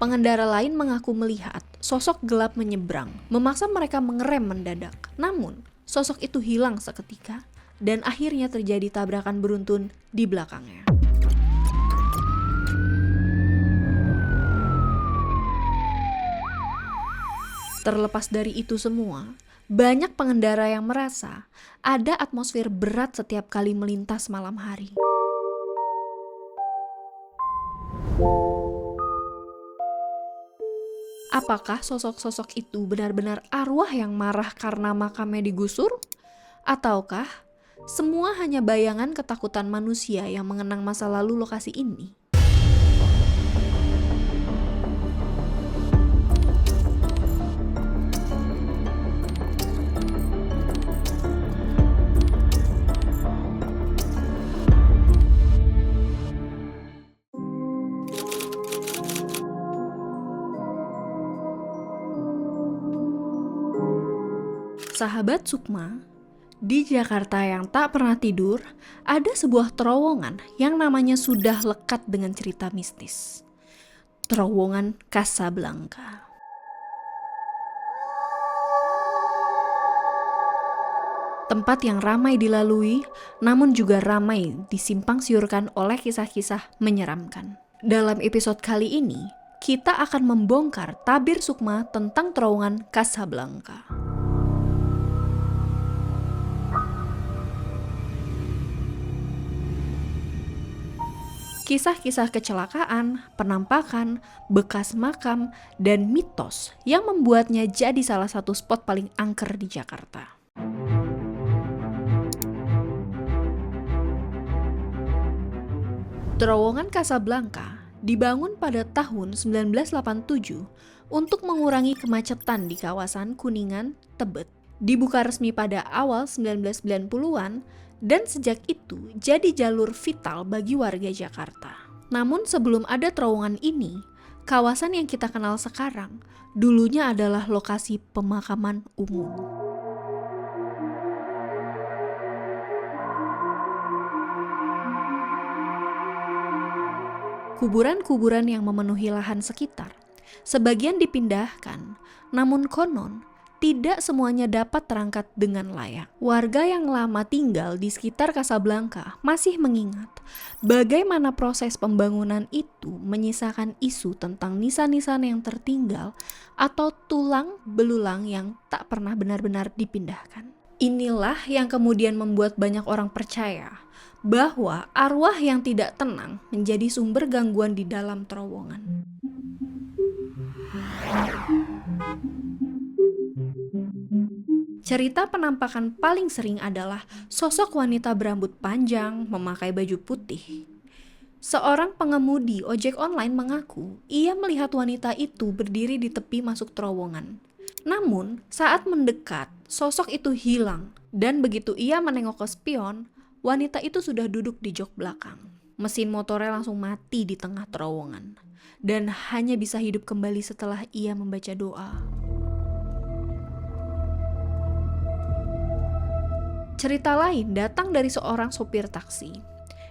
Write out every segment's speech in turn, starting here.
Pengendara lain mengaku melihat sosok gelap menyeberang, memaksa mereka mengerem mendadak. Namun, sosok itu hilang seketika dan akhirnya terjadi tabrakan beruntun di belakangnya. Terlepas dari itu semua, banyak pengendara yang merasa ada atmosfer berat setiap kali melintas malam hari. Apakah sosok-sosok itu benar-benar arwah yang marah karena makamnya digusur? Ataukah semua hanya bayangan ketakutan manusia yang mengenang masa lalu lokasi ini? Sahabat Sukma, di Jakarta yang tak pernah tidur, ada sebuah terowongan yang namanya sudah lekat dengan cerita mistis. Terowongan Casablanca. Tempat yang ramai dilalui, namun juga ramai disimpang siurkan oleh kisah-kisah menyeramkan. Dalam episode kali ini, kita akan membongkar tabir Sukma tentang terowongan Casablanca. Kisah-kisah kecelakaan, penampakan, bekas makam, dan mitos yang membuatnya jadi salah satu spot paling angker di Jakarta. Terowongan Casablanca dibangun pada tahun 1987 untuk mengurangi kemacetan di kawasan Kuningan, Tebet. Dibuka resmi pada awal 1990-an, dan sejak itu jadi jalur vital bagi warga Jakarta. Namun sebelum ada terowongan ini, kawasan yang kita kenal sekarang dulunya adalah lokasi pemakaman umum. Kuburan-kuburan yang memenuhi lahan sekitar, sebagian dipindahkan, namun konon tidak semuanya dapat terangkat dengan layak. Warga yang lama tinggal di sekitar Casablanca masih mengingat bagaimana proses pembangunan itu menyisakan isu tentang nisan-nisan yang tertinggal atau tulang belulang yang tak pernah benar-benar dipindahkan. Inilah yang kemudian membuat banyak orang percaya bahwa arwah yang tidak tenang menjadi sumber gangguan di dalam terowongan. Cerita penampakan paling sering adalah sosok wanita berambut panjang memakai baju putih. Seorang pengemudi ojek online mengaku ia melihat wanita itu berdiri di tepi masuk terowongan. Namun, saat mendekat, sosok itu hilang dan begitu ia menengok ke spion, wanita itu sudah duduk di jok belakang. Mesin motornya langsung mati di tengah terowongan dan hanya bisa hidup kembali setelah ia membaca doa. Cerita lain datang dari seorang sopir taksi.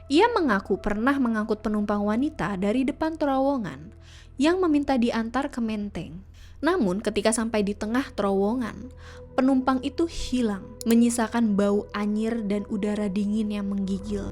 Ia mengaku pernah mengangkut penumpang wanita dari depan terowongan yang meminta diantar ke Menteng. Namun ketika sampai di tengah terowongan, penumpang itu hilang, menyisakan bau anyir dan udara dingin yang menggigil.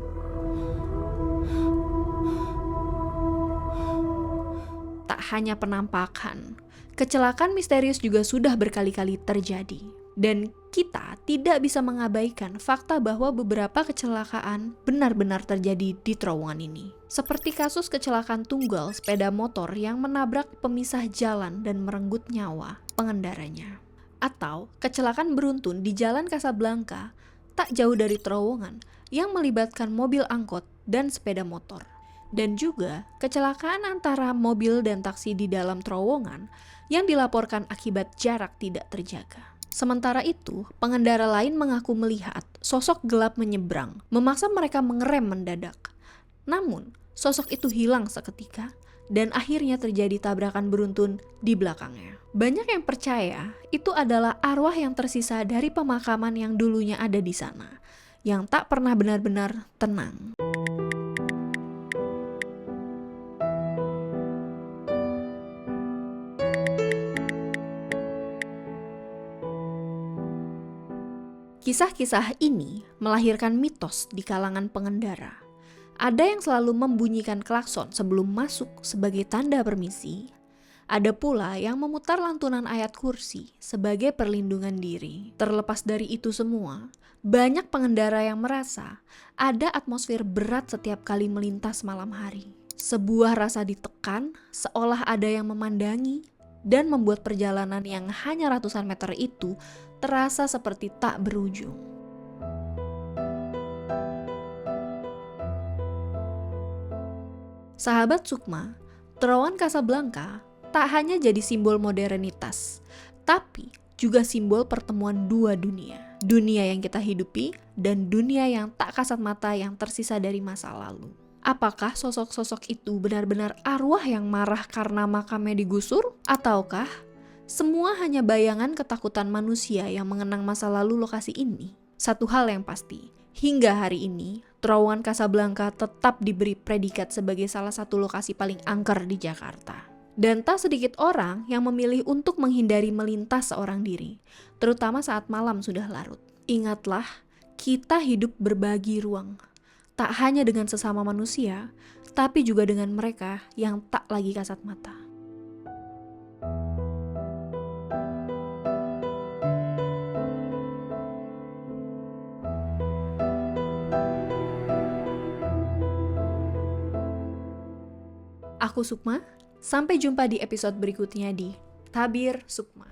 Tak hanya penampakan, kecelakaan misterius juga sudah berkali-kali terjadi. Dan kita tidak bisa mengabaikan fakta bahwa beberapa kecelakaan benar-benar terjadi di terowongan ini. Seperti kasus kecelakaan tunggal sepeda motor yang menabrak pemisah jalan dan merenggut nyawa pengendaranya. Atau kecelakaan beruntun di Jalan Casablanca tak jauh dari terowongan yang melibatkan mobil angkot dan sepeda motor. Dan juga kecelakaan antara mobil dan taksi di dalam terowongan yang dilaporkan akibat jarak tidak terjaga. Sementara itu, pengendara lain mengaku melihat sosok gelap menyeberang, memaksa mereka mengerem mendadak. Namun, sosok itu hilang seketika dan akhirnya terjadi tabrakan beruntun di belakangnya. Banyak yang percaya itu adalah arwah yang tersisa dari pemakaman yang dulunya ada di sana, yang tak pernah benar-benar tenang. Kisah-kisah ini melahirkan mitos di kalangan pengendara. Ada yang selalu membunyikan klakson sebelum masuk sebagai tanda permisi. Ada pula yang memutar lantunan ayat kursi sebagai perlindungan diri. Terlepas dari itu semua, banyak pengendara yang merasa ada atmosfer berat setiap kali melintas malam hari. Sebuah rasa ditekan, seolah ada yang memandangi, dan membuat perjalanan yang hanya ratusan meter itu terasa seperti tak berujung. Sahabat Sukma, Terowongan Casablanca tak hanya jadi simbol modernitas, tapi juga simbol pertemuan dua dunia. Dunia yang kita hidupi dan dunia yang tak kasat mata yang tersisa dari masa lalu. Apakah sosok-sosok itu benar-benar arwah yang marah karena makamnya digusur? Ataukah semua hanya bayangan ketakutan manusia yang mengenang masa lalu lokasi ini? Satu hal yang pasti, hingga hari ini, Terowongan Casablanca tetap diberi predikat sebagai salah satu lokasi paling angker di Jakarta. Dan tak sedikit orang yang memilih untuk menghindari melintas seorang diri, terutama saat malam sudah larut. Ingatlah, kita hidup berbagi ruang. Tak hanya dengan sesama manusia, tapi juga dengan mereka yang tak lagi kasat mata. Aku Sukma, sampai jumpa di episode berikutnya di Tabir Sukma.